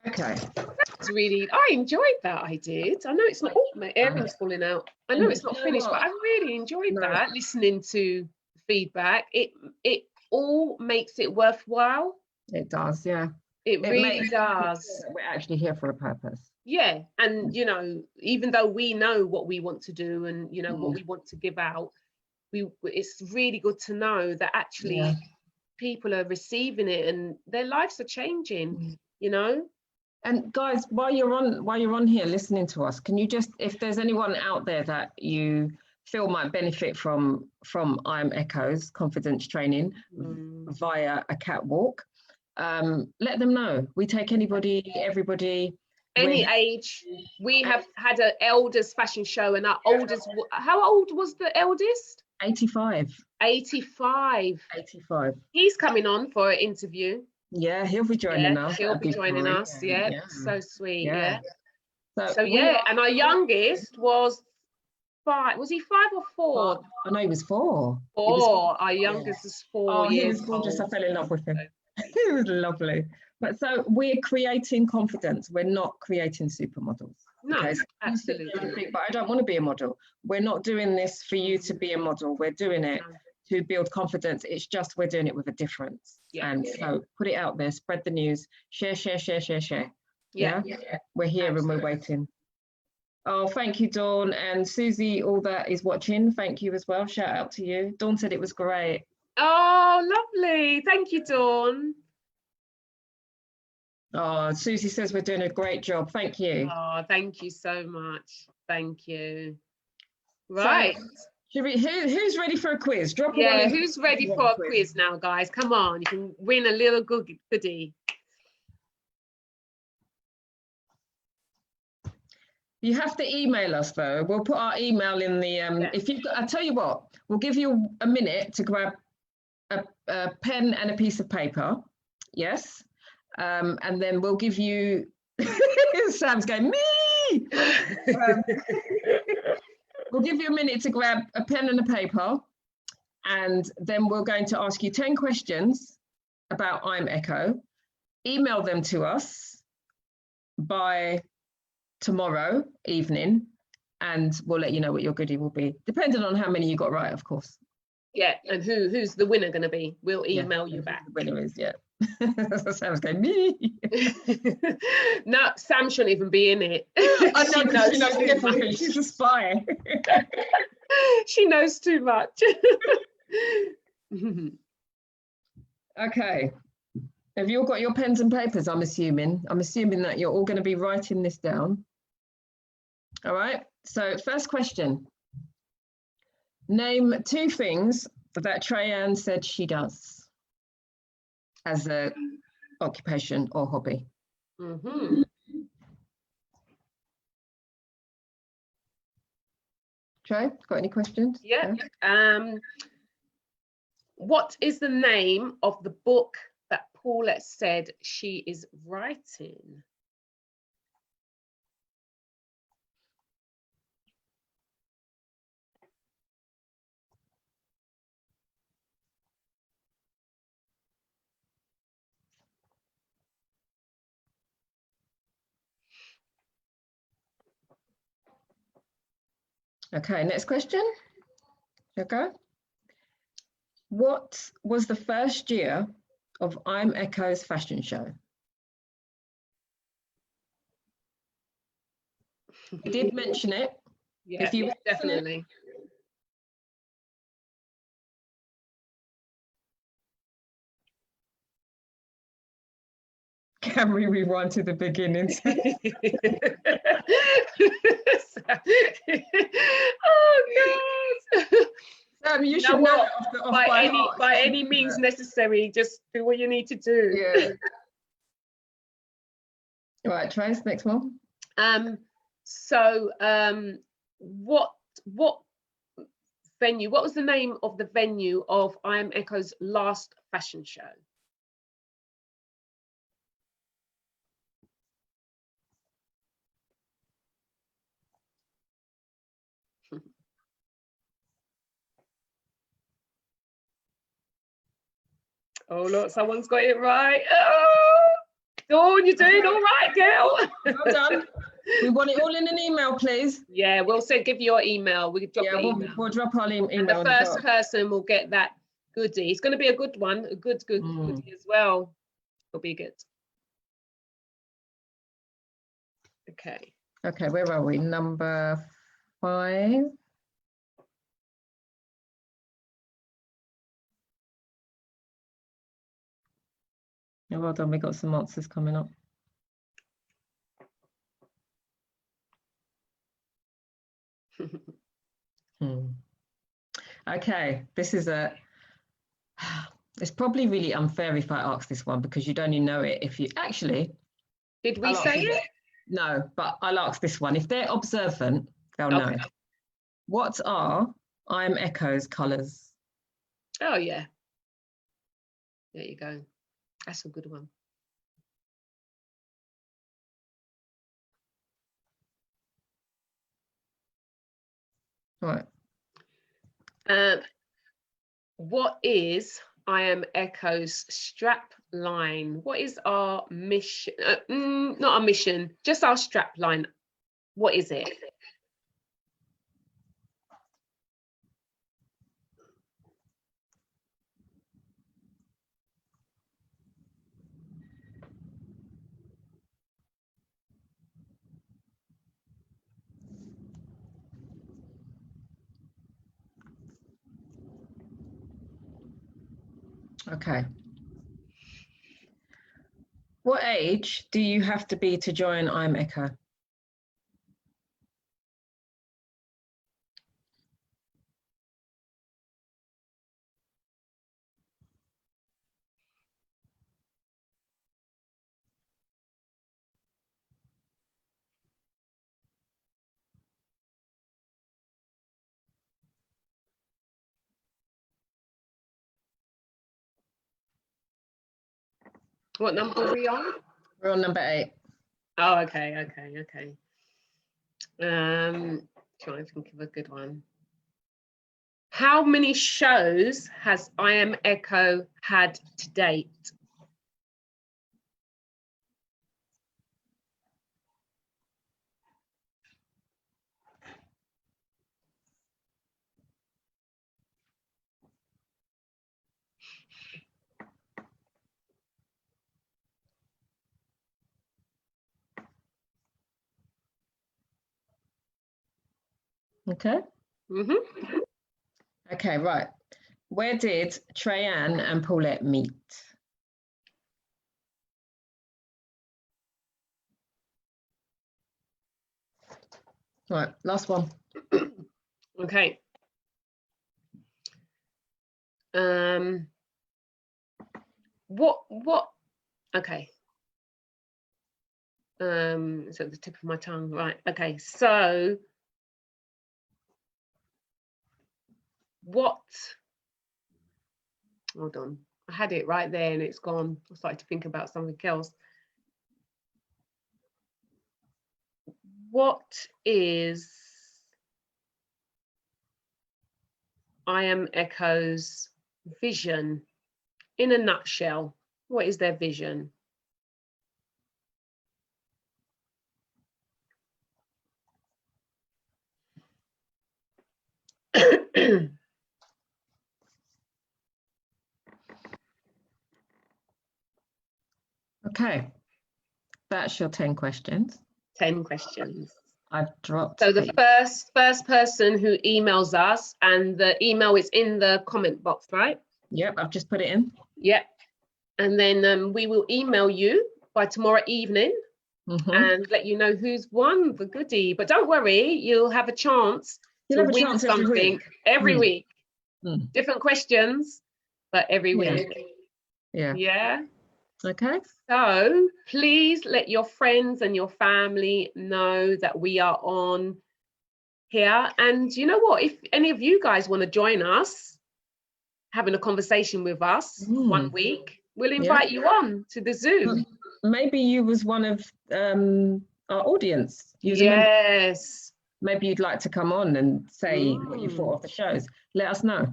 Okay. That's really, I enjoyed that. I did. I know it's not, oh, my earring's falling out. I know it's not finished, but I really enjoyed that, listening to feedback. It all makes it worthwhile. It does, yeah. It really does. We're actually here for a purpose. Yeah, and you know, even though we know what we want to do and you know what we want to give out, it's really good to know that actually people are receiving it and their lives are changing. You know. And guys, while you're on here listening to us, can you just, if there's anyone out there that you feel might benefit from I'm Echo's confidence training via a catwalk, let them know. We take anybody, everybody, any age. We have had an elders fashion show, and our oldest, how old was the eldest? 85. 85. He's coming on for an interview. Yeah, he'll be joining us. He'll be joining us. Yeah, so sweet. Yeah. So yeah, and our youngest was 5. Was he 5 or 4? I know he was 4. 4. Our youngest is 4 years. He was gorgeous. I fell in love with him. He was lovely. But so we're creating confidence. We're not creating supermodels. No, okay? Absolutely. But I don't want to be a model. We're not doing this for you to be a model. We're doing it to build confidence. It's just we're doing it with a difference. So put it out there, spread the news, share. Yeah. We're here and we're waiting. Oh, thank you, Dawn, and Susie, all that is watching. Thank you as well. Shout out to you. Dawn said it was great. Oh, lovely. Thank you, Dawn. Oh, Susie says we're doing a great job. Thank you. Oh, thank you so much. Thank you. Right. So, who's ready for a quiz? Drop a one. Who's ready for a quiz now, guys? Come on, you can win a little goodie. You have to email us though. We'll put our email in the if you, I tell you what, we'll give you a minute to grab a pen and a piece of paper. Yes. And then we'll give you Sam's going, me. We'll give you a minute to grab a pen and a paper, and then we're going to ask you 10 questions about I'm Echo. Email them to us by tomorrow evening, and we'll let you know what your goodie will be, depending on how many you got right, of course. Yeah, and who's the winner going to be? We'll email you back. The winner is, Sam's going, me. No, Sam shouldn't even be in it. I know, she knows everything. She's a spy. She knows too much. Okay. Have you all got your pens and papers, I'm assuming? I'm assuming that you're all going to be writing this down. All right. So first question. Name 2 things that Trayanne said she does as a occupation or hobby. Trey, got any questions? Yeah. What is the name of the book that Paulette said she is writing? Okay, next question. Okay. What was the first year of I'm Echo's fashion show? We did mention it. Yeah, If you yeah, definitely. Can we rewind to the beginning? Oh God! You You should know know what? it off heart. By any means necessary, just do what you need to do. Yeah. Right, Trace, next one. So what venue? What was the name of the venue of I Am Echo's last fashion show? Oh look, someone's got it right. Oh, Dawn, you're doing all right, girl. Well done. We want it all in an email, please. Yeah, we'll give you your email. We'll drop your email. We'll drop our email. And the first person will get that goodie. It's going to be a good one, a good goodie as well. It'll be good. Okay. Okay, where are we? Number 5. Yeah, well done. We got some answers coming up. Okay, this is it's probably really unfair if I ask this one because you'd only know it if you actually. Did we say it? No, but I'll ask this one. If they're observant, they'll know. What are I Am Echo's colours? Oh yeah. There you go. That's a good one. Right. What is I Am Echo's strap line? What is our mission? Not our mission, just our strap line. What is it? Okay. What age do you have to be to join I'm Echo? What number are we on? We're on number 8. Oh, okay. Trying to think of a good one. How many shows has I Am Echo had to date? Okay. Mm-hmm. Okay, right. Where did Treyanne and Paulette meet? Right, last one. Okay. What okay. It's at the tip of my tongue. Right. Okay. So what Hold on. I had it right there and it's gone. I started to think about something else. What is I Am Echo's vision in a nutshell? What is their vision? Okay, that's your 10 questions. 10 questions. I've dropped. So the first person who emails us, and the email is in the comment box, right? Yep, I've just put it in. Yep. And then we will email you by tomorrow evening and let you know who's won the goodie. But don't worry, you'll have a chance to win something every week. Different questions, but every week. Yeah. Yeah. Okay. So please let your friends and your family know that we are on here. And you know what? If any of you guys want to join us, having a conversation with us 1 week, we'll invite you on to the Zoom. Maybe you was one of our audience. Yes. Maybe you'd like to come on and say what you thought of the shows. Let us know.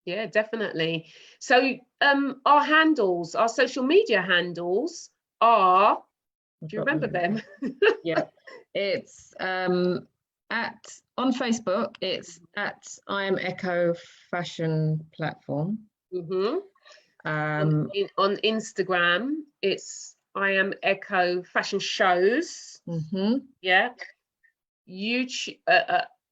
Yeah, definitely. So our handles, our social media handles are, do you remember them? Yeah, it's on Facebook, it's at I Am Echo Fashion Platform. On Instagram, it's I Am Echo Fashion Shows. Yeah. YouTube.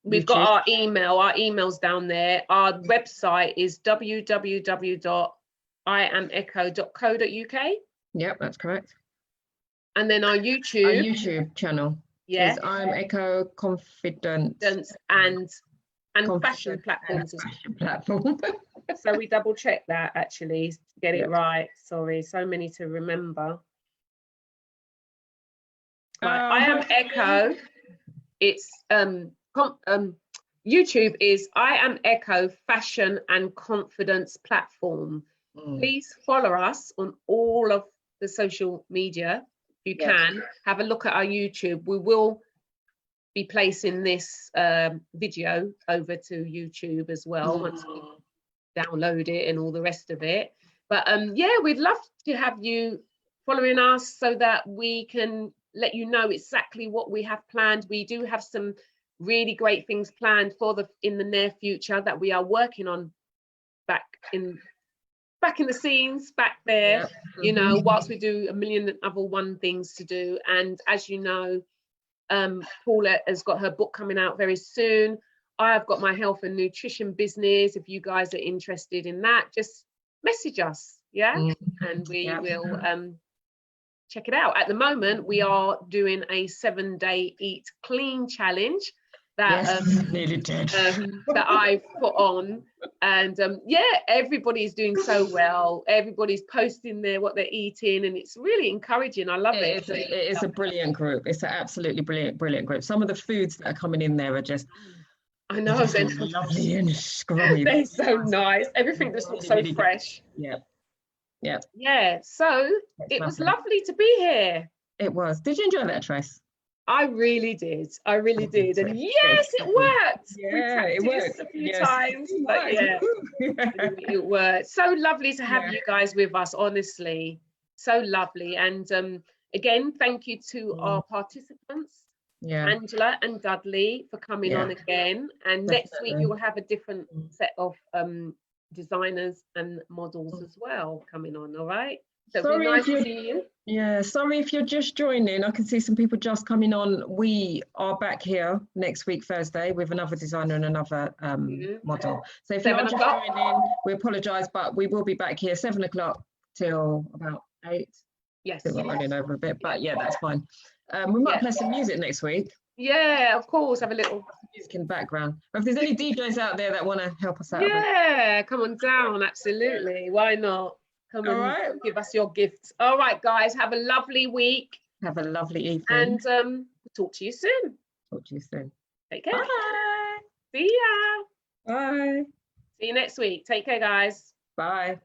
We've got our email. Our email's down there. Our website is www.iamecho.co.uk. Yep, that's correct. And then our YouTube channel is I Am Echo Confidence and fashion platforms. Fashion platform. So we double check that actually, get it right. Sorry, so many to remember. Right, I Am Echo. It's YouTube is I Am Echo Fashion and Confidence Platform. Please follow us on all of the social media. If you can, have a look at our YouTube. We will be placing this video over to YouTube as well once we download it and all the rest of it. But yeah, we'd love to have you following us so that we can let you know exactly what we have planned. We do have some really great things planned for in the near future that we are working on back in the scenes back there, you know, whilst we do a million other things to do. And as you know, Paula has got her book coming out very soon. I've got my health and nutrition business. If you guys are interested in that, just message us, and we will check it out. At the moment, we are doing a 7-day eat clean challenge that that I've put on, and yeah, everybody's doing so well. Everybody's posting what they're eating, and it's really encouraging. I love it. It is a brilliant group. It's an absolutely brilliant group. Some of the foods that are coming in there are just, I know, they're lovely and scrummy. They're so nice. Everything just looks so fresh. Yeah. So it was lovely to be here. It was. Did you enjoy that, Trace? I really did. And yes, it worked. Yeah, it worked a few times, but yeah, it worked. So lovely to have you guys with us, honestly. So lovely. And again, thank you to our participants, Angela and Dudley, for coming on again. And next week you will have a different set of designers and models as well coming on. All right. So it'll be nice to see you. Yeah, sorry if you're just joining. I can see some people just coming on. We are back here next week, Thursday, with another designer and another model. So if you're just joining, we apologise, but we will be back here 7 o'clock till about 8. Yes. We're running over a bit, but yeah, that's fine. We might play some music next week. Yeah, of course, have a little music in the background. But if there's any DJs out there that want to help us out. Yeah, come on down, absolutely. Why not? Come and give us your gifts. All right, guys, have a lovely week. Have a lovely evening. And talk to you soon. Talk to you soon. Take care. Bye. See ya. Bye. See you next week. Take care, guys. Bye.